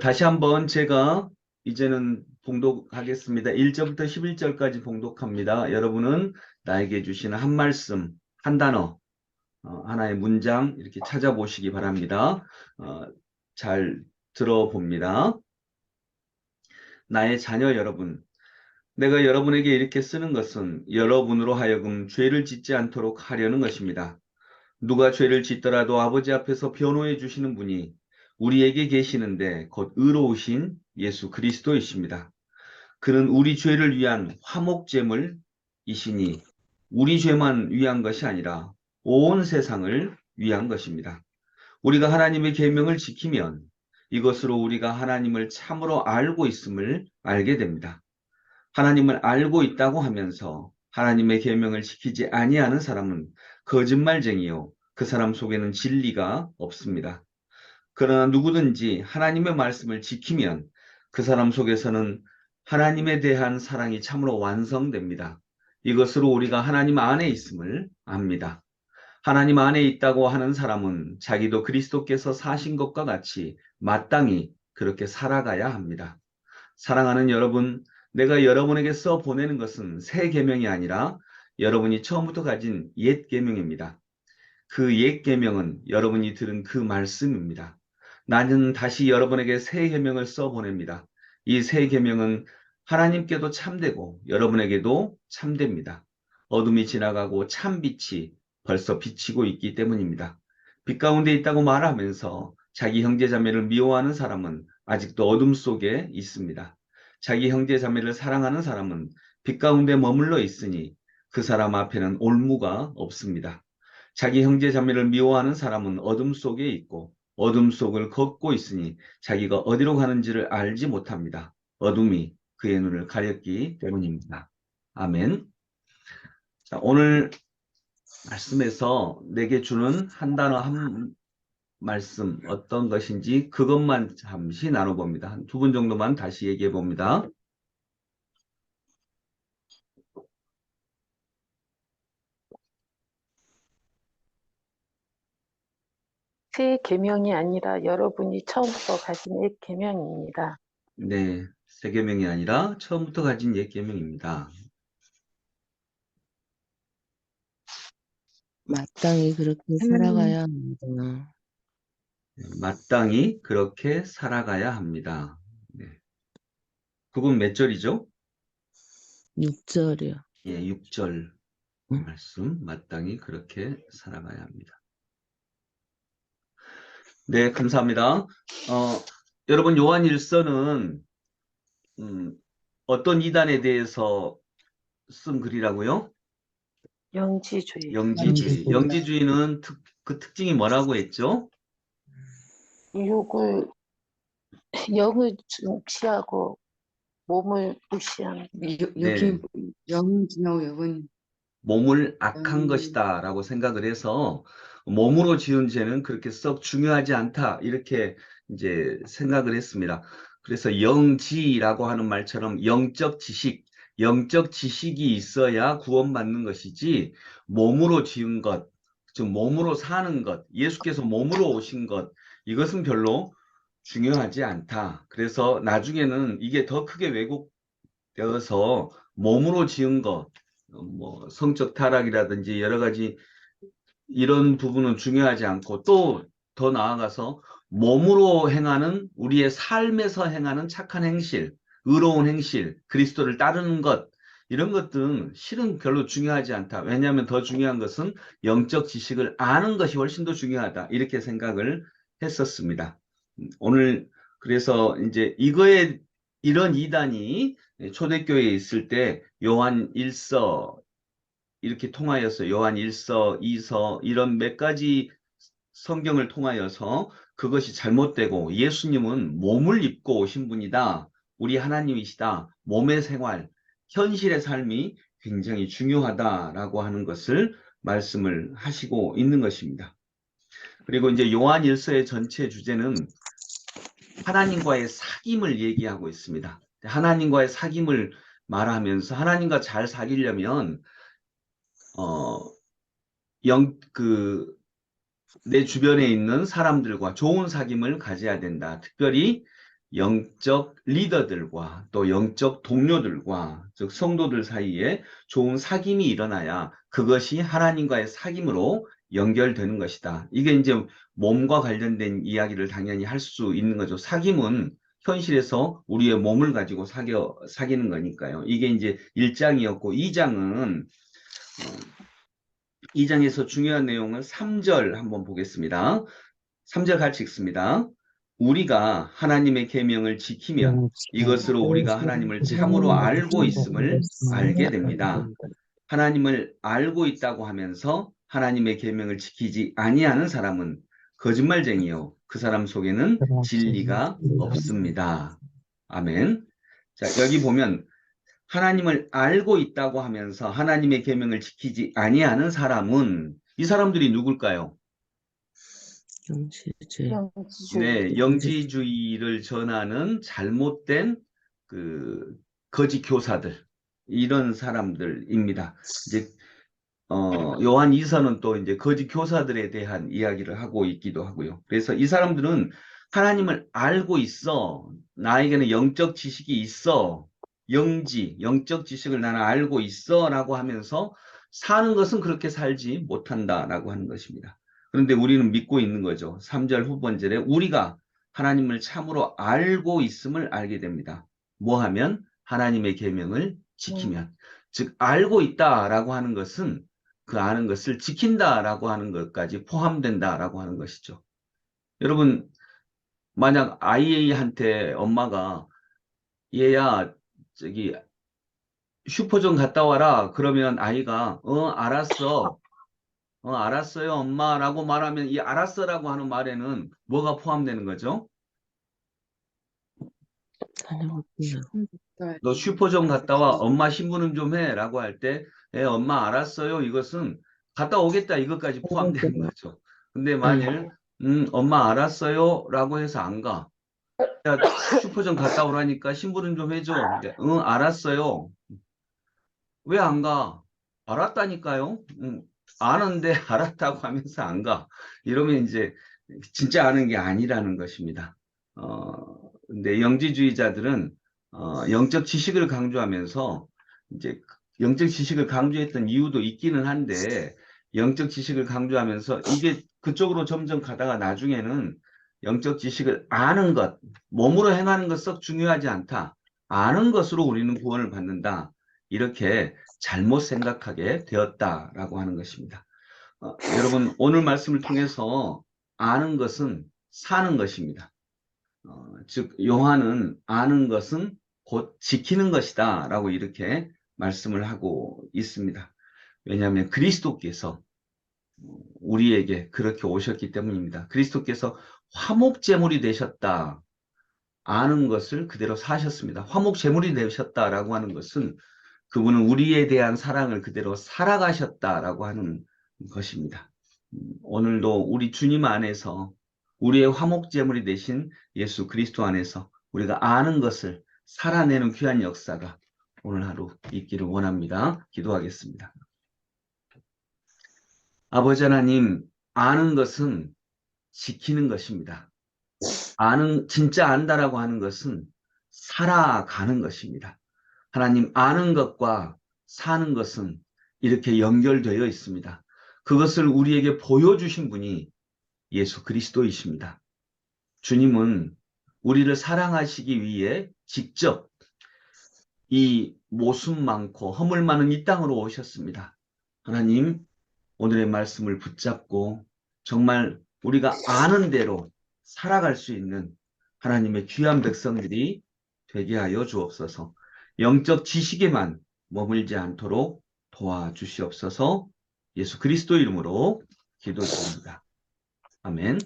다시 한번 제가 이제는 봉독하겠습니다. 1절부터 11절까지 봉독합니다. 여러분은 나에게 주시는 한 말씀, 한 단어, 하나의 문장 이렇게 찾아보시기 바랍니다. 잘 들어봅니다. 나의 자녀 여러분, 내가 여러분에게 이렇게 쓰는 것은 여러분으로 하여금 죄를 짓지 않도록 하려는 것입니다. 누가 죄를 짓더라도 아버지 앞에서 변호해 주시는 분이 우리에게 계시는데 곧 의로우신 예수 그리스도이십니다. 그는 우리 죄를 위한 화목제물이시니 우리 죄만 위한 것이 아니라 온 세상을 위한 것입니다. 우리가 하나님의 계명을 지키면 이것으로 우리가 하나님을 참으로 알고 있음을 알게 됩니다. 하나님을 알고 있다고 하면서 하나님의 계명을 지키지 아니하는 사람은 거짓말쟁이요, 그 사람 속에는 진리가 없습니다. 그러나 누구든지 하나님의 말씀을 지키면 그 사람 속에서는 하나님에 대한 사랑이 참으로 완성됩니다. 이것으로 우리가 하나님 안에 있음을 압니다. 하나님 안에 있다고 하는 사람은 자기도 그리스도께서 사신 것과 같이 마땅히 그렇게 살아가야 합니다. 사랑하는 여러분, 내가 여러분에게 써 보내는 것은 새 계명이 아니라 여러분이 처음부터 가진 옛 계명입니다. 그 옛 계명은 여러분이 들은 그 말씀입니다. 나는 다시 여러분에게 새 계명을 써 보냅니다. 이 새 계명은 하나님께도 참되고 여러분에게도 참됩니다. 어둠이 지나가고 참 빛이 벌써 비치고 있기 때문입니다. 빛 가운데 있다고 말하면서 자기 형제 자매를 미워하는 사람은 아직도 어둠 속에 있습니다. 자기 형제 자매를 사랑하는 사람은 빛 가운데 머물러 있으니 그 사람 앞에는 올무가 없습니다. 자기 형제 자매를 미워하는 사람은 어둠 속에 있고 어둠 속을 걷고 있으니 자기가 어디로 가는지를 알지 못합니다. 어둠이 그의 눈을 가렸기 때문입니다. 아멘. 자, 오늘 말씀에서 내게 주는 한 단어 한 말씀 어떤 것인지 그것만 잠시 나눠봅니다. 한 두 분 정도만 다시 얘기해 봅니다. 새 계명이 아니라 여러분이 처음부터 가진 옛 계명입니다. 네, 새 계명이 아니라 처음부터 가진 옛 계명입니다. 마땅히 그렇게 살아가야 합니다. 마땅히 그렇게 살아가야 합니다. 네. 그건 몇 절이죠? 6절이요. 예, 6절 말씀. 마땅히 그렇게 살아가야 합니다. 네, 감사합니다. 여러분 요한 일서는 어떤 이단에 대해서 쓴 글이라고요? 영지주의. 영지주의. 영지주의는 그 특징이 뭐라고 했죠? 영을 무시하고 몸을 무시하는. 여기 영지요, 여분. 몸을 악한 것이다 라고 생각을 해서 몸으로 지은 죄는 그렇게 썩 중요하지 않다 이렇게 이제 생각을 했습니다. 그래서 영지라고 하는 말처럼 영적 지식이 있어야 구원받는 것이지 몸으로 지은 것, 즉 몸으로 사는 것, 예수께서 몸으로 오신 것 이것은 별로 중요하지 않다. 그래서 나중에는 이게 더 크게 왜곡되어서 몸으로 지은 것, 뭐 성적 타락이라든지 여러 가지 이런 부분은 중요하지 않고 또 더 나아가서 몸으로 행하는 우리의 삶에서 행하는 착한 행실, 의로운 행실, 그리스도를 따르는 것 이런 것들은 실은 별로 중요하지 않다. 왜냐하면 더 중요한 것은 영적 지식을 아는 것이 훨씬 더 중요하다. 이렇게 생각을 했었습니다. 오늘 그래서 이제 이거에 이런 이단이 초대교회에 있을 때 요한 1서 이렇게 통하여서 요한 1서, 2서 이런 몇 가지 성경을 통하여서 그것이 잘못되고 예수님은 몸을 입고 오신 분이다. 우리 하나님이시다. 몸의 생활, 현실의 삶이 굉장히 중요하다라고 하는 것을 말씀을 하시고 있는 것입니다. 그리고 이제 요한 1서의 전체 주제는 하나님과의 사귐을 얘기하고 있습니다. 하나님과의 사귐을 말하면서 하나님과 잘 사귀려면 내 주변에 있는 사람들과 좋은 사귐을 가져야 된다. 특별히 영적 리더들과 또 영적 동료들과 즉 성도들 사이에 좋은 사귐이 일어나야 그것이 하나님과의 사귐으로 연결되는 것이다. 이게 이제 몸과 관련된 이야기를 당연히 할 수 있는 거죠. 사귐은 현실에서 우리의 몸을 가지고 사귀는 거니까요. 이게 이제 1장이었고 2장에서 중요한 내용은 3절 한번 보겠습니다. 3절 같이 읽습니다. 우리가 하나님의 계명을 지키면 이것으로 우리가 하나님을 참으로 알고 있음을 알게 됩니다. 하나님을 알고 있다고 하면서 하나님의 계명을 지키지 아니하는 사람은 거짓말쟁이요. 그 사람 속에는 진리가 없습니다. 아멘. 자, 여기 보면 하나님을 알고 있다고 하면서 하나님의 계명을 지키지 아니하는 사람은 이 사람들이 누굴까요? 영시주의. 영지주의. 네, 영지주의를 전하는 잘못된 그 거짓 교사들 이런 사람들입니다. 이제 요한 2서는 또 이제 거짓 교사들에 대한 이야기를 하고 있기도 하고요. 그래서 이 사람들은 하나님을 알고 있어. 나에게는 영적 지식이 있어. 영적 지식을 나는 알고 있어. 라고 하면서 사는 것은 그렇게 살지 못한다라고 하는 것입니다. 그런데 우리는 믿고 있는 거죠. 3절 후반절에 우리가 하나님을 참으로 알고 있음을 알게 됩니다. 뭐 하면? 하나님의 계명을 지키면. 즉 알고 있다라고 하는 것은 그 아는 것을 지킨다라고 하는 것까지 포함된다라고 하는 것이죠. 여러분, 만약 아이한테 엄마가 얘야, 저기 슈퍼 좀 갔다 와라. 그러면 아이가 알았어. 알았어요, 엄마라고 말하면 이 알았어라고 하는 말에는 뭐가 포함되는 거죠? 다녀올게요. 너 슈퍼 좀 갔다 와. 엄마 신부는 좀 해. 라고 할 때, 엄마 알았어요. 이것은 갔다 오겠다. 이것까지 포함되는 거죠. 근데 만일, 엄마 알았어요. 라고 해서 안 가. 야, 슈퍼 좀 갔다 오라니까 신부는 좀 해줘. 근데, 응, 알았어요. 왜 안 가? 알았다니까요. 아는데 알았다고 하면서 안 가. 이러면 이제 진짜 아는 게 아니라는 것입니다. 근데 영지주의자들은 영적 지식을 강조하면서 이제 영적 지식을 강조했던 이유도 있기는 한데 영적 지식을 강조하면서 이게 그쪽으로 점점 가다가 나중에는 영적 지식을 아는 것, 몸으로 행하는 것 썩 중요하지 않다. 아는 것으로 우리는 구원을 받는다. 이렇게 잘못 생각하게 되었다라고 하는 것입니다. 여러분, 오늘 말씀을 통해서 아는 것은 사는 것입니다. 즉, 요한은 아는 것은 곧 지키는 것이다 라고 이렇게 말씀을 하고 있습니다. 왜냐하면 그리스도께서 우리에게 그렇게 오셨기 때문입니다. 그리스도께서 화목제물이 되셨다. 아는 것을 그대로 사셨습니다. 화목제물이 되셨다라고 하는 것은 그분은 우리에 대한 사랑을 그대로 살아가셨다라고 하는 것입니다. 오늘도 우리 주님 안에서 우리의 화목제물이 되신 예수 그리스도 안에서 우리가 아는 것을 살아내는 귀한 역사가 오늘 하루 있기를 원합니다. 기도하겠습니다. 아버지 하나님, 아는 것은 지키는 것입니다. 진짜 안다라고 하는 것은 살아가는 것입니다. 하나님, 아는 것과 사는 것은 이렇게 연결되어 있습니다. 그것을 우리에게 보여주신 분이 예수 그리스도이십니다. 주님은 우리를 사랑하시기 위해 직접 이 모순 많고 허물 많은 이 땅으로 오셨습니다. 하나님, 오늘의 말씀을 붙잡고 정말 우리가 아는 대로 살아갈 수 있는 하나님의 귀한 백성들이 되게 하여 주옵소서. 영적 지식에만 머물지 않도록 도와주시옵소서. 예수 그리스도 이름으로 기도드립니다. 아멘.